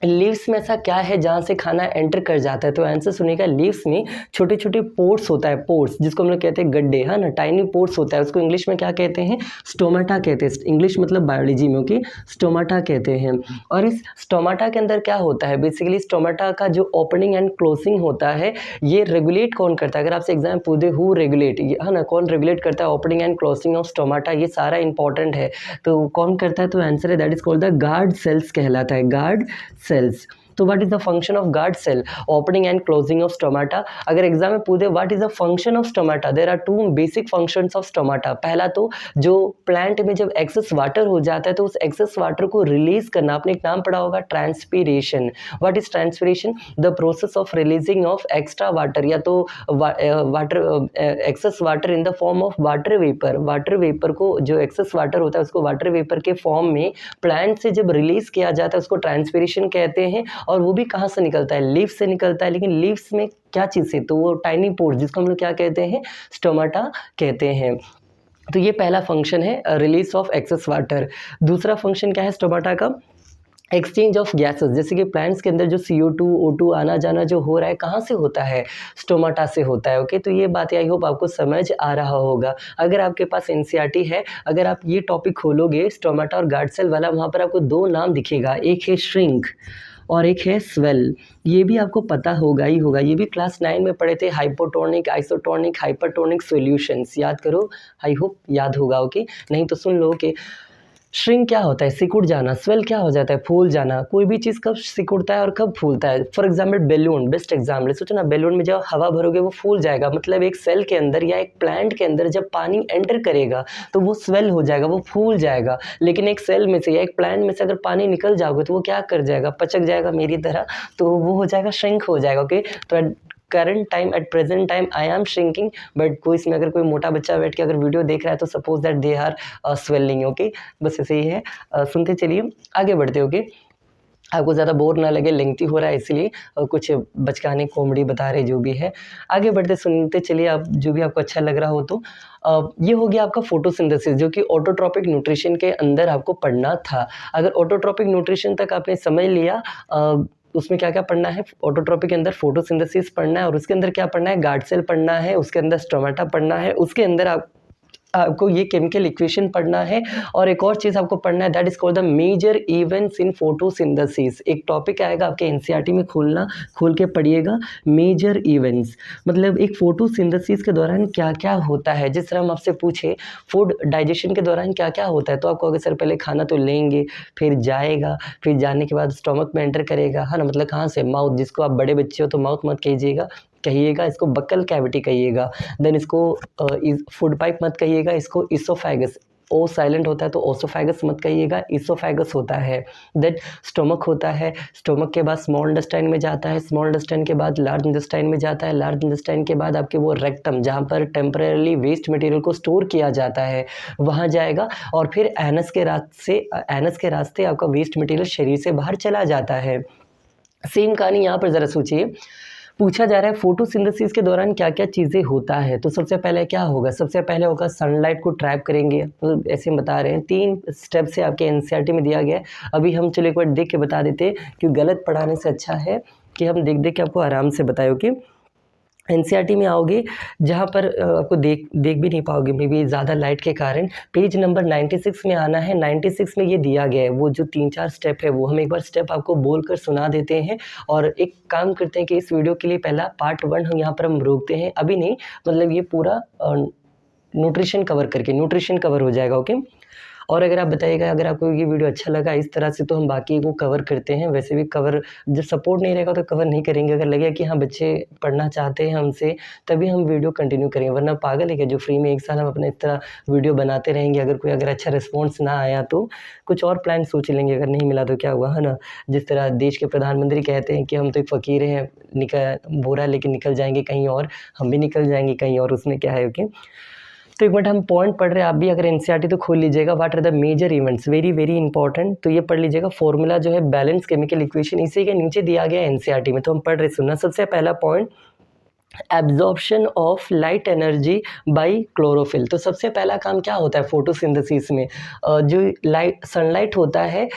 लीव्स में ऐसा क्या है जहाँ से खाना एंटर कर जाता है? तो आंसर सुनिएगा, लीव्स में छोटे छोटे पोर्स होता है, पोर्स जिसको हम लोग कहते हैं गड्ढे, है ना, टाइनी पोर्स होता है। उसको इंग्लिश में क्या कहते हैं? स्टोमाटा कहते हैं। इंग्लिश मतलब बायोलॉजी में, ओके, स्टोमाटा कहते हैं। और इस स्टोमाटा के अंदर क्या होता है? बेसिकली स्टोमाटा का जो ओपनिंग एंड क्लोजिंग होता है, ये रेगुलेट कौन करता है? अगर आपसे एग्जाम पूछे हु रेगुलेट, है ना, कौन रेगुलेट करता है opening and closing of stomata, ये सारा इंपॉर्टेंट है। तो कौन करता है? तो आंसर है that is called the guard cells कहलाता है, गार्ड सेल्स। तो what is the function of guard cell? Opening and closing of stomata. अगर एग्जाम में पूछे what is the function of stomata, there are 2 basic functions of stomata. पहला तो जो plant में जब एक्सेस वाटर हो जाता है तो उस एक्सेस वाटर को रिलीज करना, आपने एक नाम पढ़ा होगा transpiration. What is transpiration? The process of releasing of extra water, या तो water excess water in the form of water vapour. Water vapour को, जो एक्सेस वाटर होता है उसको वाटर वेपर के फॉर्म में प्लांट से जब रिलीज किया जाता है उसको ट्रांसपीरेशन कहते हैं। और वो भी कहाँ से निकलता है? लीफ से निकलता है। लेकिन लीव्स में क्या चीज़ से? तो वो टाइनी पोर्स, जिसको हम लोग क्या कहते हैं? स्टोमाटा कहते हैं। तो ये पहला फंक्शन है, रिलीज ऑफ एक्सेस वाटर। दूसरा फंक्शन क्या है स्टोमाटा का? Exchange of gases. जैसे कि प्लांट्स के अंदर जो CO2 O2 आना जाना जो हो रहा है, कहाँ से होता है? स्टोमाटा से होता है, ओके। तो ये बात आई होप आपको समझ आ रहा होगा। अगर आपके पास NCERT है, अगर आप ये टॉपिक खोलोगे स्टोमाटा और गार्ड सेल वाला, वहाँ पर आपको 2 नाम दिखेगा, एक है श्रिंक और एक है स्वेल। ये भी आपको पता होगा ही होगा, ये भी क्लास 9 में पढ़े थे, हाइपोटोनिक, आइसोटोनिक, हाइपरटोनिक सॉल्यूशंस। याद करो, आई होप याद होगा, ओके। नहीं तो सुन लो कि श्रिंक क्या होता है? सिकुड़ जाना। स्वेल क्या हो जाता है? फूल जाना। कोई भी चीज़ कब सिकुड़ता है और कब फूलता है? For example balloon, best example. सोचो ना, बैलून में जब हवा भरोगे वो फूल जाएगा। मतलब एक सेल के अंदर या एक प्लांट के अंदर जब पानी एंटर करेगा तो वो स्वेल हो जाएगा, वो फूल जाएगा। लेकिन एक सेल में से या एक प्लांट में से अगर पानी निकल जाओगे तो वो क्या कर जाएगा? पचक जाएगा मेरी तरह, तो वो हो जाएगा, श्रिंक हो जाएगा, ओके। तो current time, at present time I am shrinking, but कोई इसमें अगर कोई मोटा बच्चा बैठ के अगर वीडियो देख रहा है तो suppose that they are swelling, okay. बस ऐसे ही है। सुनते चलिए, आगे बढ़ते, ओके। आपको ज़्यादा बोर ना लगे, लेंथी हो रहा है इसलिए कुछ बचकाने कॉमेडी बता रहे जो भी है। आगे बढ़ते, सुनते चलिए आप, जो भी आपको अच्छा लग रहा हो। तो ये हो गया आपका फोटोसिंथेसिस, जो कि ऑटोट्रॉपिक न्यूट्रिशन के अंदर आपको पढ़ना था। अगर ऑटोट्रॉपिक न्यूट्रिशन तक आपने समझ लिया, उसमें क्या क्या पढ़ना है? ऑटोट्रॉपिक के अंदर फोटोसिंथेसिस पढ़ना है, और उसके अंदर क्या पढ़ना है? गार्ड सेल पढ़ना है, उसके अंदर स्टोमाटा पढ़ना है, उसके अंदर आपको ये केमिकल इक्वेशन पढ़ना है। और एक और चीज़ आपको पढ़ना है, that is called the major events in photosynthesis. एक टॉपिक आएगा आपके NCERT में, खोल के पढ़िएगा, मेजर इवेंट्स। मतलब एक फोटोसिंथेसिस के दौरान क्या क्या होता है। जिस तरह हम आपसे पूछे फूड डाइजेशन के दौरान क्या क्या होता है, तो आपको अगर सर पहले खाना तो लेंगे, फिर जाएगा, फिर जाने के बाद स्टोमक में एंटर करेगा, है ना, मतलब कहाँ से? माउथ। जिसको आप बड़े बच्चे हो तो माउथ मत कहिएगा, इसको बक्कल कैविटी कहिएगा। देन इसको फूड पाइप मत कहिएगा, इसको इसोफेगस, ओ साइलेंट होता है तो ओसोफेगस मत कहिएगा, इसोफेगस होता है। देन स्टोमक होता है, स्टोमक के बाद स्मॉल इंटेस्टाइन में जाता है, स्मॉल इंटेस्टाइन के बाद लार्ज इंटेस्टाइन में जाता है, लार्ज इंटेस्टाइन के बाद आपके वो रेक्टम, जहाँ पर टेम्परेरी वेस्ट मटेरियल को स्टोर किया जाता है, वहाँ जाएगा। और फिर एनस के रास्ते आपका वेस्ट मटेरियल शरीर से बाहर चला जाता है। सेम कहानी यहाँ पर ज़रा सोचिए, पूछा जा रहा है फोटोसिंथेसिस के दौरान क्या क्या चीज़ें होता है। तो सबसे पहले क्या होगा? सबसे पहले होगा सनलाइट को ट्रैप करेंगे, तो ऐसे हम बता रहे हैं, 3 स्टेप से आपके NCERT में दिया गया है। अभी हम चलो एक बार देख के बता देते हैं, क्योंकि गलत पढ़ाने से अच्छा है कि हम देख के आपको आराम से बताए, ओके। NCERT में आओगे जहाँ पर आपको देख भी नहीं पाओगे, मे बी ज़्यादा लाइट के कारण। पेज नंबर 96 में आना है। 96 में ये दिया गया है, वो जो 3-4 स्टेप है वो हम एक बार स्टेप आपको बोल कर सुना देते हैं। और एक काम करते हैं कि इस वीडियो के लिए पहला पार्ट 1 हम यहाँ पर हम रोकते हैं, अभी नहीं, मतलब ये पूरा न्यूट्रिशन कवर करके न्यूट्रिशन कवर हो जाएगा। ओके, और अगर आप बताइएगा अगर आपको ये वीडियो अच्छा लगा इस तरह से तो हम बाकी को कवर करते हैं, वैसे भी कवर जब सपोर्ट नहीं रहेगा तो कवर नहीं करेंगे। अगर लगेगा कि हाँ बच्चे पढ़ना चाहते हैं हमसे तभी हम वीडियो कंटिन्यू करेंगे, वरना पागल है क्या जो फ्री में 1 साल हम अपने इस तरह वीडियो बनाते रहेंगे। अगर अच्छा रिस्पॉन्स ना आया तो कुछ और प्लान सोच लेंगे, अगर नहीं मिला तो क्या हुआ, है ना। जिस तरह देश के प्रधानमंत्री कहते हैं कि हम तो एक फ़कीर हैं, बोरा लेके निकल जाएंगे कहीं और, हम भी निकल जाएंगे कहीं और, उसमें क्या है। ओके, तो एक मिनट हम पॉइंट पढ़ रहे हैं, आप भी अगर एनसीईआरटी तो खोल लीजिएगा। What are the major events, very very important, तो ये पढ़ लीजिएगा। फॉर्मूला जो है बैलेंस केमिकल इक्वेशन इसी के नीचे दिया गया एनसीईआरटी में, तो हम पढ़ रहे सुनना। सबसे पहला point, absorption of light energy by chlorophyll. तो सबसे पहला काम क्या होता है फोटोसिंथेसिस में, जो लाइट सनलाइट होता है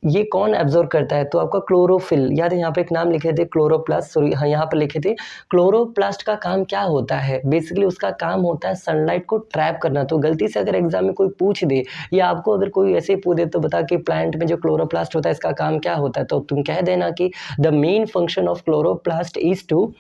ये कौन एब्जॉर्ब करता है, तो आपका क्लोरोफिल। याद है यहाँ पे एक नाम लिखे थे क्लोरोप्लास्ट, सॉरी हाँ यहाँ पर लिखे थे क्लोरोप्लास्ट। का काम क्या होता है, बेसिकली उसका काम होता है सनलाइट को ट्रैप करना। तो गलती से अगर एग्जाम में कोई पूछ दे या आपको अगर कोई ऐसे पूछ दे तो बता कि प्लांट में जो क्लोरोप्लास्ट होता है इसका काम क्या होता है, तो तुम कह देना कि the main function of chloroplast is to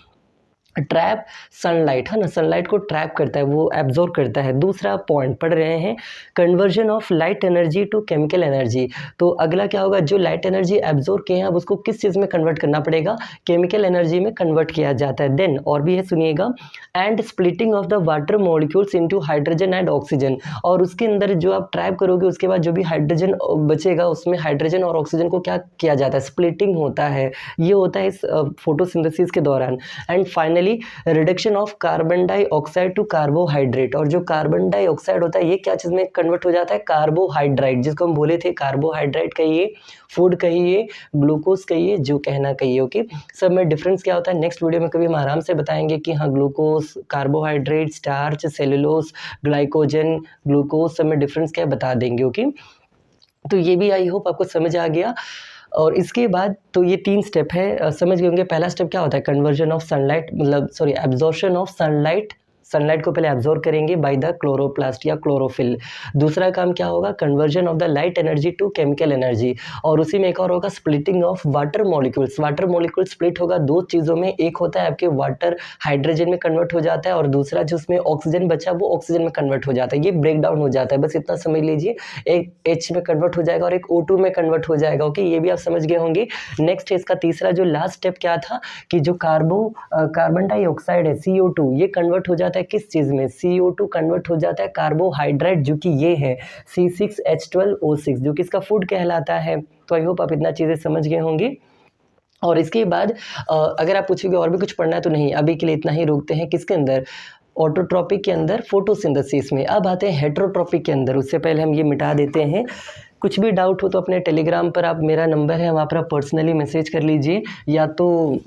trap sunlight, है ना, सनलाइट को ट्रैप करता है, वो एब्जॉर्ब करता है। दूसरा पॉइंट पढ़ रहे हैं, conversion of light energy to chemical energy. तो अगला क्या होगा, जो लाइट एनर्जी एब्जॉर्ब किए हैं अब उसको किस चीज़ में कन्वर्ट करना पड़ेगा, केमिकल एनर्जी में कन्वर्ट किया जाता है। देन और भी है सुनिएगा, and splitting of the water molecules into hydrogen and oxygen. और उसके अंदर जो आप ट्रैप करोगे उसके बाद जो भी हाइड्रोजन बचेगा उसमें हाइड्रोजन और ऑक्सीजन को क्या किया जाता है, स्प्लिटिंग होता है, ये होता है इस फोटोसिंथेसिस के दौरान। And finally reduction of carbon dioxide to carbohydrate. और जो कार्बन डाइऑक्साइड होता है ये क्या चीज़ में कन्वर्ट हो जाता है, कार्बोहाइड्रेट, जिसको हम बोले थे कार्बोहाइड्रेट कहिए, फूड कहिए, ग्लूकोज कहिए, जो कहना कहिए। ओके, सब में डिफरेंस क्या होता है नेक्स्ट वीडियो में कभी हम आराम से बताएंगे कि हाँ glucose, carbohydrate, starch, cellulose, glycogen, glucose, सब में डिफरेंस क्या है बता देंगे। ओके, तो ये भी आई होप आपको समझ आ गया। और इसके बाद तो ये 3 स्टेप है, समझ गए होंगे। पहला स्टेप क्या होता है, कन्वर्जन ऑफ सनलाइट, मतलब sorry absorption of sunlight, sunlight को पहले एब्जॉर्ब करेंगे बाय द क्लोरोप्लास्ट या क्लोरोफिल। दूसरा काम क्या होगा, conversion of the light energy to chemical energy. और उसी में एक और होगा splitting of water molecules. Water molecule split होगा 2 चीज़ों में, एक होता है आपके वाटर हाइड्रोजन में कन्वर्ट हो जाता है और दूसरा जो उसमें ऑक्सीजन बचा वो ऑक्सीजन में कन्वर्ट हो जाता है, ये ब्रेक डाउन हो जाता है। बस इतना समझ लीजिए, एक H में कन्वर्ट हो जाएगा और एक O2 में कन्वर्ट हो जाएगा। ओके, ये भी आप समझ गए होंगे। नेक्स्ट है इसका तीसरा जो लास्ट स्टेप क्या था कि जो कार्बन डाइऑक्साइड है CO2, ये कन्वर्ट हो जाता है किस चीज़ में, CO2 कन्वर्ट हो जाता है कार्बोहाइड्रेट, जो कि ये है C6H12O6, जो कि इसका फूड कहलाता है। तो आई होप आप इतना चीज़ें समझ गए होंगे। और इसके बाद अगर आप पूछोगे और भी कुछ पढ़ना है तो नहीं, अभी के लिए इतना ही रोकते हैं। किसके अंदर, ऑटोट्रॉपिक के अंदर, फोटोसिंथेसिस में। अब आते हैं हेटेरोट्रॉपिक के अंदर, उससे पहले हम ये मिटा देते हैं। कुछ भी डाउट हो तो अपने टेलीग्राम पर आप, मेरा नंबर है वहाँ पर आप पर्सनली मैसेज कर लीजिए या तो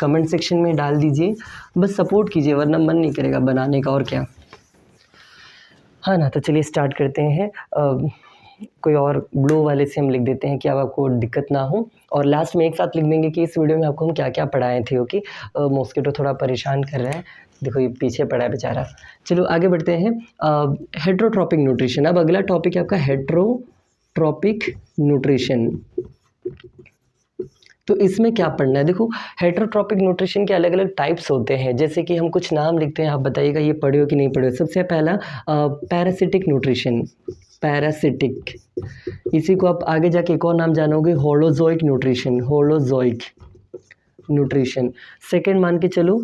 कमेंट सेक्शन में डाल दीजिए, बस सपोर्ट कीजिए वरना मन नहीं करेगा बनाने का, और क्या, हाँ ना। तो चलिए स्टार्ट करते हैं। कोई और ब्लू वाले से हम लिख देते हैं कि अब आपको दिक्कत ना हो, और लास्ट में एक साथ लिख देंगे कि इस वीडियो में आपको हम क्या क्या पढ़ाए थे। ओके, मॉस्किटो थोड़ा परेशान कर रहा है, देखो ये पीछे पड़ा है बेचारा। चलो आगे बढ़ते हैं। Heterotrophic nutrition. अब अगला टॉपिक है आपका हेटेरोट्रॉपिक न्यूट्रिशन। तो इसमें क्या पढ़ना है, देखो हेटेरोट्रॉपिक न्यूट्रिशन के अलग अलग टाइप्स होते हैं, जैसे कि हम कुछ नाम लिखते हैं, आप बताइएगा ये पढ़े हो कि नहीं पढ़े हो। सबसे पहला पैरासिटिक न्यूट्रिशन, पैरासिटिक, इसी को आप आगे जाके एक और नाम जानोगे, holozoic nutrition, holozoic nutrition. Second मान के चलो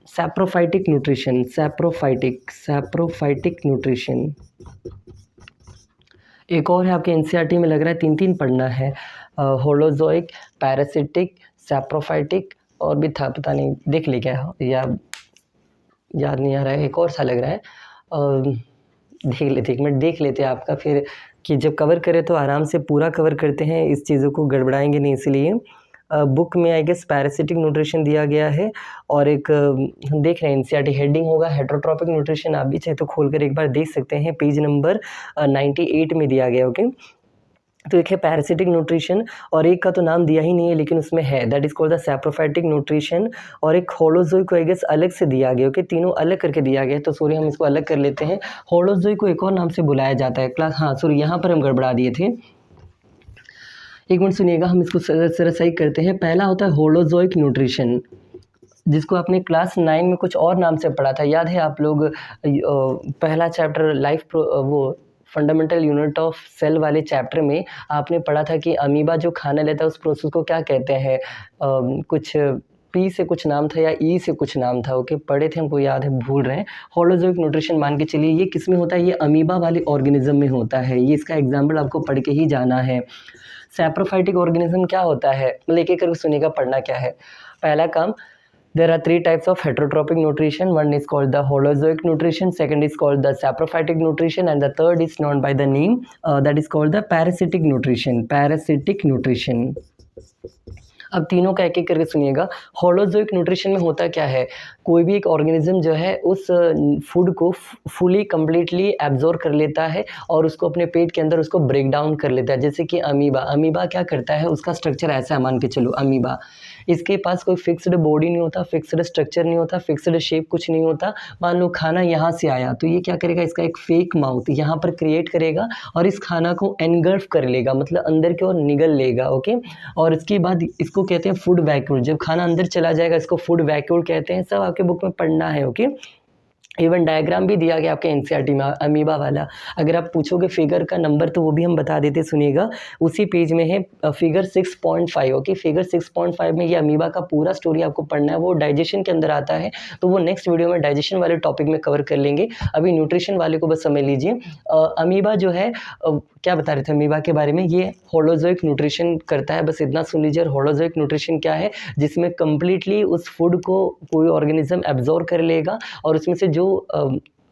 सैप्रोफाइटिक न्यूट्रिशन, सैप्रोफाइटिक न्यूट्रिशन। एक और है आपके एनसीईआरटी में, लग रहा है 3 पढ़ना है, होलोजोइक, पैरासिटिक, सैप्रोफाइटिक, और भी था पता नहीं, देख ले क्या या याद नहीं आ रहा है, एक और सा लग रहा है, देख लेते, एक मिनट देख लेते हैं आपका, फिर कि जब कवर करें तो आराम से पूरा कवर करते हैं, इस चीज़ों को गड़बड़ाएंगे नहीं। इसलिए बुक में आई गेस पैरासिटिक न्यूट्रिशन दिया गया है, और एक हम देख रहे हैं एनसीईआरटी हेडिंग होगा हेटेरोट्रॉपिक न्यूट्रिशन, आप भी चाहे तो खोलकर एक बार देख सकते हैं, पेज नंबर 98 में दिया गया। ओके, तो एक है पैरासिटिक न्यूट्रिशन, और एक का तो नाम दिया ही नहीं है लेकिन उसमें है, that is called the saprophytic nutrition, और एक होलोजोइक को आई गेस अलग से दिया गया। ओके, तीनों अलग करके दिया गया है, तो सॉरी हम इसको अलग कर लेते हैं। होलोजोइक को एक और नाम से बुलाया जाता है क्लास, हाँ सॉरी यहाँ पर हम गड़बड़ा दिए थे, एक मिनट सुनिएगा, हम इसको जरा सही करते हैं। पहला होता है होलोजोइक न्यूट्रिशन, जिसको आपने क्लास 9 में कुछ और नाम से पढ़ा था, याद है आप लोग? पहला चैप्टर लाइफ वो फंडामेंटल यूनिट ऑफ सेल वाले चैप्टर में आपने पढ़ा था कि अमीबा जो खाना लेता है उस प्रोसेस को क्या कहते हैं? कुछ पी से कुछ नाम था या ई से कुछ नाम था, ओके, पढ़े थे, हमको याद है, भूल रहे हैं। होलोजोइक न्यूट्रिशन मान के चलिए, ये किस में होता है? ये अमीबा वाले ऑर्गेनिज्म में होता है। ये इसका एग्जाम्पल आपको पढ़ के ही जाना है। सैप्रोफाइटिक ऑर्गेनिज्म क्या होता है? मतलब एक एक करके सुनिएगा, पढ़ना क्या है। पहला काम, there are 3 types of heterotrophic nutrition. One is called the holozoic nutrition, second is called the saprophytic nutrition, and the third is known by the name that is called the parasitic nutrition. Parasitic nutrition. अब तीनों का एक एक करके सुनिएगा। Holozoic nutrition में होता क्या है? कोई भी एक ऑर्गेनिज्म जो है उस फूड को फुली कम्प्लीटली एब्जॉर्ब कर लेता है और उसको अपने पेट के अंदर उसको ब्रेक डाउन कर लेता है। जैसे कि अमीबा क्या करता है, उसका स्ट्रक्चर ऐसा है, मान के चलो अमीबा, इसके पास कोई फिक्स्ड बॉडी नहीं होता, फिक्स्ड स्ट्रक्चर नहीं होता, फिक्स्ड शेप कुछ नहीं होता। मान लो खाना यहाँ से आया तो ये क्या करेगा, इसका एक फेक माउथ यहाँ पर क्रिएट करेगा और इस खाना को एनगल्फ कर लेगा, मतलब अंदर की ओर निगल लेगा, ओके। और इसके बाद इसको कहते हैं फूड वैक्यूल। जब खाना अंदर चला जाएगा इसको फूड वैक्यूल कहते हैं। सब आपके बुक में पढ़ना है, ओके। इवन डायग्राम भी दिया गया आपके एनसीईआरटी में अमीबा वाला। अगर आप पूछोगे फिगर का नंबर तो वो भी हम बता देते, सुनिएगा, उसी पेज में है फिगर 6.5, ओके। फिगर 6.5 में ये अमीबा का पूरा स्टोरी आपको पढ़ना है। वो डाइजेशन के अंदर आता है, तो वो नेक्स्ट वीडियो में डाइजेशन वाले टॉपिक में कवर कर लेंगे। अभी न्यूट्रिशन वाले को बस समझ लीजिए। अमीबा जो है क्या बता रहे थे अमीबा के बारे में, ये होलोजोइक न्यूट्रिशन करता है, बस इतना सुन लीजिए। और होलोजोइक न्यूट्रिशन क्या है? जिसमें कम्प्लीटली उस फूड को कोई ऑर्गेनिज्म एब्जॉर्ब कर लेगा और उसमें से जो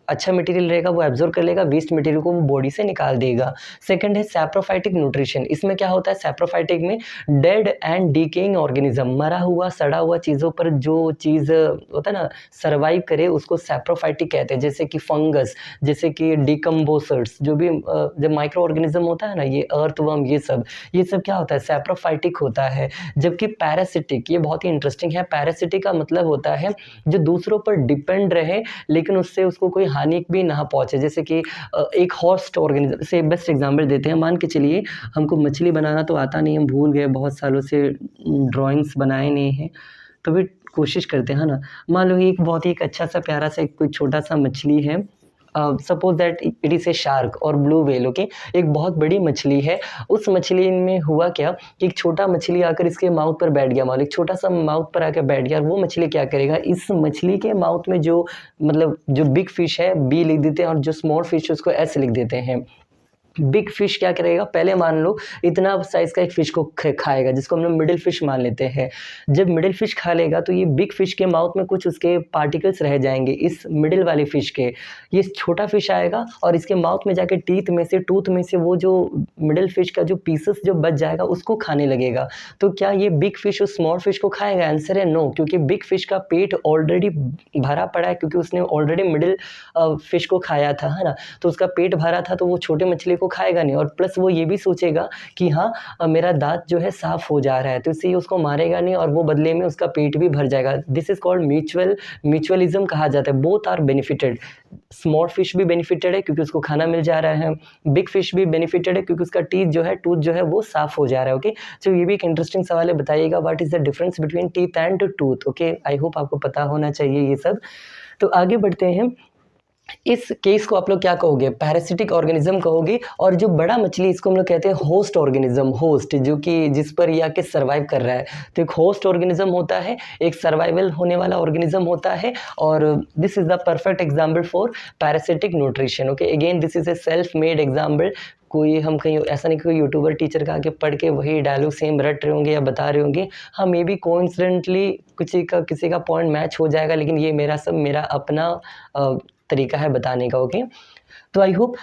अच्छा मटेरियल रहेगा वो एब्जॉर्ब कर लेगा, वेस्ट मटेरियल को वो बॉडी से निकाल देगा। सेकंड है सैप्रोफाइटिक न्यूट्रिशन। इसमें क्या होता है? सैप्रोफाइटिक में डेड एंड डिकेइंग ऑर्गेनिज्म, मरा हुआ सड़ा हुआ चीज़ों पर जो चीज़ होता है ना सर्वाइव करे, उसको सैप्रोफाइटिक कहते हैं। जैसे कि फंगस, जैसे कि डिकम्बोसर्स, जो भी जब माइक्रो ऑर्गेनिज्म होता है ना, ये अर्थवर्म, ये सब क्या होता है? सैप्रोफाइटिक होता है। जबकि पैरासिटिक, ये बहुत ही इंटरेस्टिंग है। पैरासिटिक का मतलब होता है जो दूसरों पर डिपेंड रहे लेकिन उससे उसको कोई हानि भी ना पहुंचे। जैसे कि एक होस्ट ऑर्गेनिज्म से बेस्ट एग्जांपल देते हैं। मान के चलिए हमको मछली बनाना तो आता नहीं, हम भूल गए, बहुत सालों से ड्राइंग्स बनाए नहीं हैं, तो भी कोशिश करते हैं ना। मान लो एक बहुत ही एक अच्छा सा प्यारा सा कोई छोटा सा मछली है, suppose that it is a shark और ब्लू व्हेल, ओके। एक बहुत बड़ी मछली है। उस मछली में हुआ क्या कि एक छोटा मछली आकर इसके माउथ पर बैठ गया, एक छोटा सा माउथ पर आकर बैठ गया। और वो मछली क्या करेगा, इस मछली के माउथ में जो मतलब जो बिग फिश है बी लिख देते हैं और जो स्मॉल फिश है उसको एस लिख देते हैं। बिग फिश क्या करेगा, पहले मान लो इतना साइज का एक फिश को खाएगा, जिसको हम लोग मिडिल फिश मान लेते हैं। जब मिडिल फिश खा लेगा तो ये बिग फिश के माउथ में कुछ उसके पार्टिकल्स रह जाएंगे इस मिडिल वाले फिश के। ये छोटा फिश आएगा और इसके माउथ में जाके टूथ में से वो जो मिडिल फिश का जो पीसेस जो बच जाएगा उसको खाने लगेगा। तो क्या ये बिग फिश उस स्मॉल फिश को खाएगा? आंसर है नो, क्योंकि बिग फिश का पेट ऑलरेडी भरा पड़ा है, क्योंकि उसने ऑलरेडी मिडिल फिश को खाया था, है ना। तो उसका पेट भरा था तो वो छोटे मछली को खाएगा नहीं। और प्लस वो ये भी सोचेगा कि हाँ मेरा दांत जो है साफ हो जा रहा है, तो इससे उसको मारेगा नहीं और वो बदले में उसका पेट भी भर जाएगा। दिस इज कॉल्ड म्यूचुअलिज्म कहा जाता है। Both are benefited. Small fish भी बेनिफिटेड है क्योंकि उसको खाना मिल जा रहा है, बिग फिश भी बेनिफिटेड है क्योंकि उसका टूथ जो है वो साफ हो जा रहा है, ओके। तो ये भी एक इंटरेस्टिंग सवाल है, बताइएगा what is the difference between teeth and tooth, okay. I hope आपको पता होना चाहिए ये सब। तो आगे बढ़ते हैं। इस केस को आप लोग क्या कहोगे? पैरासिटिक ऑर्गेनिज्म कहोगे। और जो बड़ा मछली इसको हम लोग कहते हैं होस्ट ऑर्गेनिज्म, होस्ट जो कि जिस पर ये आके सर्वाइव कर रहा है। तो एक होस्ट ऑर्गेनिज्म होता है, एक सर्वाइवल होने वाला ऑर्गेनिज्म होता है। और this is the perfect example for parasitic nutrition, okay. Again this is a self made example. कोई हम कहीं ऐसा नहीं, कोई यूट्यूबर टीचर का आके पढ़ के वही डायलॉग सेम रट रहे होंगे या बता रहे होंगे। हाँ मे बी कोइंसिडेंटली किसी का पॉइंट मैच हो जाएगा, लेकिन ये मेरा अपना तरीका है बताने का, ओके। तो I hope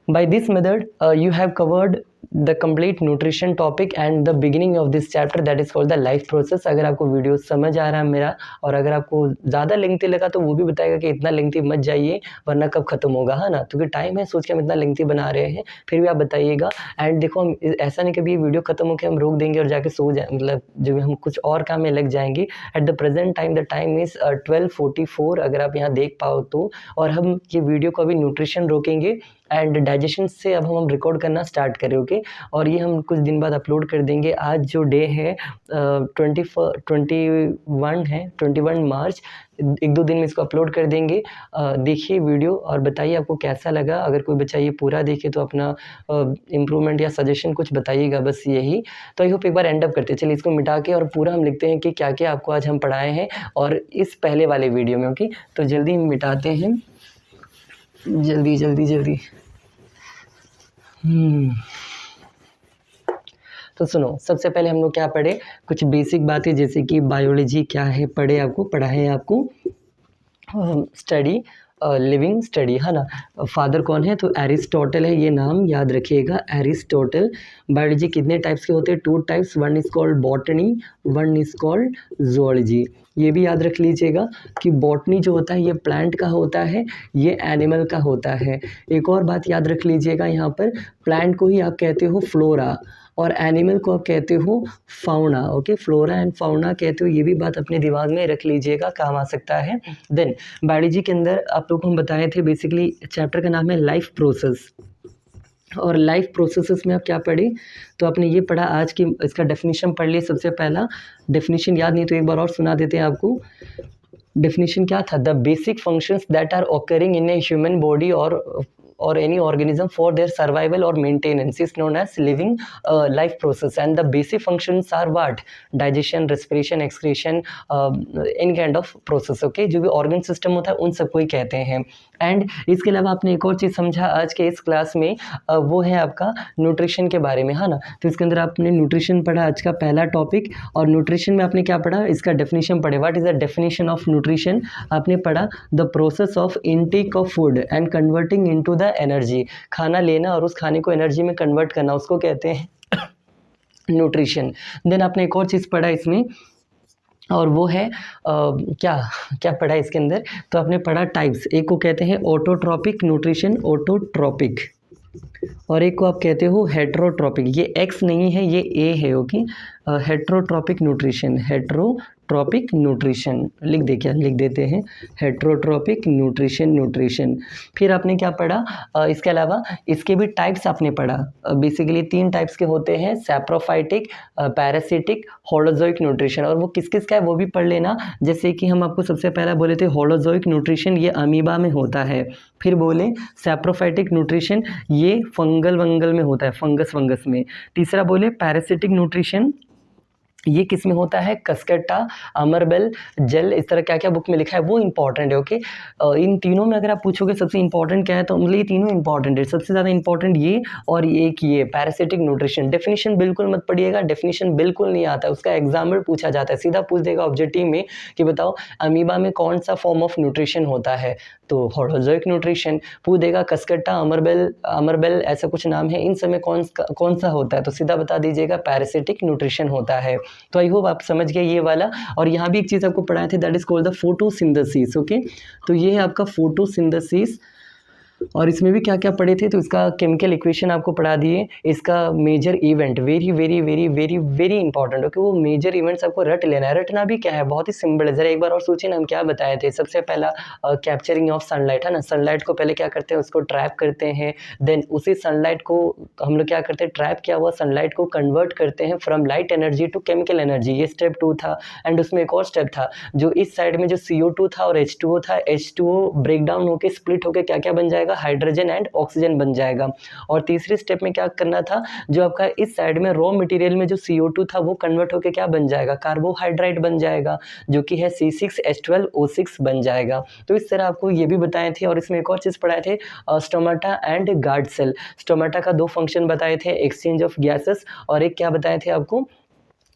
by this method you have covered the complete nutrition topic and the beginning of this chapter that is called the life process। अगर आपको वीडियो समझ आ रहा है मेरा, और अगर आपको ज़्यादा लेंथी लगा तो वो भी बताएगा कि इतना लेंथी मत जाइए वरना कब खत्म होगा, है ना। क्योंकि टाइम है, सोच के हम इतना लेंथी बना रहे हैं, फिर भी आप बताइएगा। एंड देखो हम ऐसा नहीं कभी वीडियो खत्म होकर हम रोक देंगे और जाके सो जाए, मतलब जब हम कुछ और काम में लग जाएंगे। At the present time the time is 12:44 अगर आप यहाँ देख पाओ तो। और हम ये वीडियो को अभी न्यूट्रिशन रोकेंगे एंड डाइजेशन से अब हम रिकॉर्ड करना स्टार्ट करें, ओके। और ये हम कुछ दिन बाद अपलोड कर देंगे। आज जो डे है 21 मार्च, 1-2 दिन में इसको अपलोड कर देंगे। देखिए वीडियो और बताइए आपको कैसा लगा। अगर कोई बच्चा ये पूरा देखे तो अपना इम्प्रूवमेंट या सजेशन कुछ बताइएगा, बस यही। तो आई होप एक बार एंड अप करते हैं। चलिए इसको मिटा के और पूरा हम लिखते हैं कि क्या क्या आपको आज हम पढ़ाए हैं और इस पहले वाले वीडियो में, ओके। तो जल्दी मिटाते हैं, जल्दी जल्दी जल्दी। तो सुनो, सबसे पहले हम लोग क्या पढ़े, कुछ बेसिक बातें जैसे कि बायोलॉजी क्या है पढ़ाए आपको, स्टडी लिविंग स्टडी, है ना। फादर कौन है, तो एरिस्टोटल है, ये नाम याद रखिएगा, एरिस्टोटल। बायोलॉजी कितने टाइप्स के होते हैं, 2 types, 1 is called botany, 1 is called zoology. ये भी याद रख लीजिएगा कि बॉटनी जो होता है ये प्लांट का होता है, ये एनिमल का होता है। एक और बात याद रख लीजिएगा, यहाँ पर प्लांट को ही आप कहते हो फ्लोरा और एनिमल को आप कहते हो fauna, okay. Flora and fauna कहते हो, ये भी बात अपने दिमाग में रख लीजिएगा, काम आ सकता है। देन बायोलॉजी के अंदर आप लोग को हम बताए थे, बेसिकली चैप्टर का नाम है लाइफ प्रोसेस। और लाइफ प्रोसेसेस में आप क्या पढ़े, तो आपने ये पढ़ा आज की, इसका डेफिनेशन पढ़ लिया। सबसे पहला डेफिनेशन याद नहीं तो एक बार और सुना देते हैं आपको। डेफिनेशन क्या था, the basic functions that are occurring in a human body or any organism for their survival or maintenance is known as living life process, and the basic functions are what, digestion, respiration, excretion, any kind of process, okay। जो भी organ system होता है उन सबको ही कहते हैं। And इसके अलावा आपने एक और चीज़ समझा आज के इस क्लास में, वो है आपका न्यूट्रिशन के बारे में, है ना। तो इसके अंदर आपने न्यूट्रिशन पढ़ा, आज का पहला टॉपिक। और न्यूट्रिशन में आपने क्या पढ़ा, इसका डेफिनेशन पढ़े, what is the definition of nutrition. आपने पढ़ा the process of intake of food and converting into the energy, खाना लेना और उस खाने को एनर्जी में कन्वर्ट करना, उसको कहते हैं न्यूट्रिशन। देन आपने एक और चीज़ पढ़ा इसमें, और वो है क्या क्या पढ़ा इसके अंदर, तो आपने पढ़ा टाइप्स। एक को कहते हैं ऑटोट्रॉपिक न्यूट्रिशन, ऑटोट्रॉपिक, और एक को आप कहते हो हेट्रोट्रॉपिक। ये एक्स नहीं है, ये ए है, okay. Heterotrophic nutrition, heterotrophic nutrition लिख देते हैं, हेट्रोट्रॉपिक न्यूट्रिशन। फिर आपने क्या पढ़ा, इसके अलावा इसके भी टाइप्स आपने पढ़ा। बेसिकली 3 टाइप्स के होते हैं, सैप्रोफाइटिक, पैरासिटिक, होलोजोइक न्यूट्रिशन। और वो किस किस का है वो भी पढ़ लेना। जैसे कि हम आपको सबसे पहला बोले थे होलोजोइक न्यूट्रिशन, ये अमीबा में होता है। फिर बोले सैप्रोफाइटिक न्यूट्रिशन, ये फंगल में होता है, फंगस में। तीसरा बोले पैरासिटिक न्यूट्रिशन, ये किस में होता है, कसकट्टा, अमरबेल, जल, इस तरह क्या क्या बुक में लिखा है वो इंपॉर्टेंट है, ओके। इन तीनों में अगर आप पूछोगे सबसे इंपॉर्टेंट क्या है, तो मतलब ये तीनों इंपॉर्टेंट है। सबसे ज़्यादा इंपॉर्टेंट ये और एक ये पैरासिटिक न्यूट्रिशन। डेफिनेशन बिल्कुल मत पढ़िएगा, डेफिनेशन बिल्कुल नहीं आता है, उसका एग्जाम्पल पूछा जाता है, सीधा पूछ देगा ऑब्जेक्टिव में कि बताओ अमीबा में कौन सा फॉर्म ऑफ न्यूट्रिशन होता है, तो होलोजोइक न्यूट्रिशन। पूछ देगा कसकट्टा, अमरबेल ऐसा कुछ नाम है, इन सब में कौन सा होता है, तो सीधा बता दीजिएगा पैरासिटिक न्यूट्रिशन होता है। तो आई होप आप समझ गए ये वाला। और यहाँ भी एक चीज़ आपको पढ़ाए थे, that is called the photosynthesis, okay. तो ये है आपका फोटोसिंथेसिस। और इसमें भी क्या क्या पढ़े थे, तो इसका केमिकल इक्वेशन आपको पढ़ा दिए, इसका major event, very very very very very important, okay. वो मेजर इवेंट्स आपको रट लेना है। रटना भी क्या है, बहुत ही सिंपल है। जरा एक बार और सोचिए ना, हम क्या बताए थे। सबसे पहला कैप्चरिंग ऑफ सनलाइट, है ना। सनलाइट को पहले क्या करते हैं, उसको ट्रैप करते हैं। देन उसी सनलाइट को हम लोग क्या करते हैं, ट्रैप किया हुआ सनलाइट को कन्वर्ट करते हैं from light energy to chemical energy, ये स्टेप 2 था। एंड उसमें एक और स्टेप था, जो इस साइड में जो CO2 था और H2O था, H2O ब्रेक डाउन होकर स्प्लिट होकर क्या क्या बन जाएगा, हाइड्रोजन एंड ऑक्सीजन बन जाएगा। और तीसरे स्टेप में क्या करना था, जो आपका इस साइड में रॉ मटेरियल में जो CO2 था वो कन्वर्ट होकर क्या बन जाएगा, कार्बोहाइड्रेट बन जाएगा, जो कि है C6H12O6 बन जाएगा। तो इस तरह आपको ये भी बताए थे। और इसमें एक और चीज़ पढ़ाए थे, stomata and guard cell. Stomata का 2 फंक्शन बताए थे, एक्सचेंज ऑफ गैसेस, और एक क्या बताए थे आपको,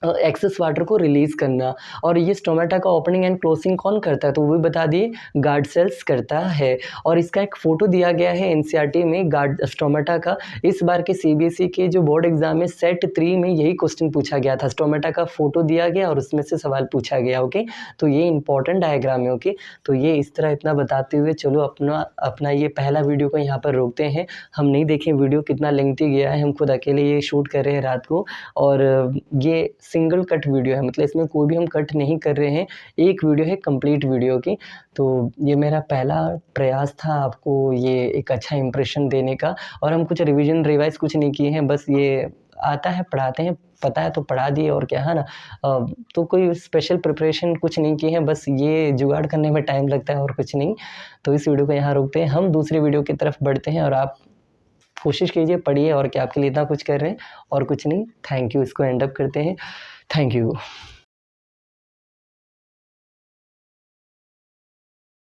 एक्सेस वाटर को रिलीज करना। और ये स्टोमाटा का ओपनिंग एंड क्लोजिंग कौन करता है, तो वो भी बता दिए, गार्ड सेल्स करता है। और इसका एक फोटो दिया गया है NCERT में गार्ड स्टोमाटा का। इस बार के CBSE के जो बोर्ड एग्जाम में सेट 3 में यही क्वेश्चन पूछा गया था, स्टोमाटा का फोटो दिया गया और उसमें से सवाल पूछा गया, ओके। तो ये इंपॉर्टेंट डायग्राम है, ओके। तो ये इस तरह इतना बताते हुए चलो अपना ये पहला वीडियो को यहाँ पर रोकते हैं। हम नहीं देखें वीडियो कितना लेंथी गया है, हम खुद अकेले ये शूट कर रहे हैं रात को। और ये सिंगल कट वीडियो है, मतलब इसमें कोई भी हम कट नहीं कर रहे हैं, एक वीडियो है कंप्लीट वीडियो की। तो ये मेरा पहला प्रयास था आपको ये एक अच्छा इंप्रेशन देने का, और हम कुछ रिवीजन रिवाइज़ कुछ नहीं किए हैं, बस ये आता है पढ़ाते हैं, पता है तो पढ़ा दिए और क्या, है ना। तो कोई स्पेशल प्रिपरेशन कुछ नहीं किए हैं, बस ये जुगाड़ करने में टाइम लगता है और कुछ नहीं। तो इस वीडियो को यहाँ रोकते हैं, हम दूसरी वीडियो की तरफ बढ़ते हैं, और आप कोशिश कीजिए, पढ़िए, और क्या आपके लिए इतना कुछ कर रहे हैं और कुछ नहीं। थैंक यू, इसको एंड अप करते हैं। Thank you.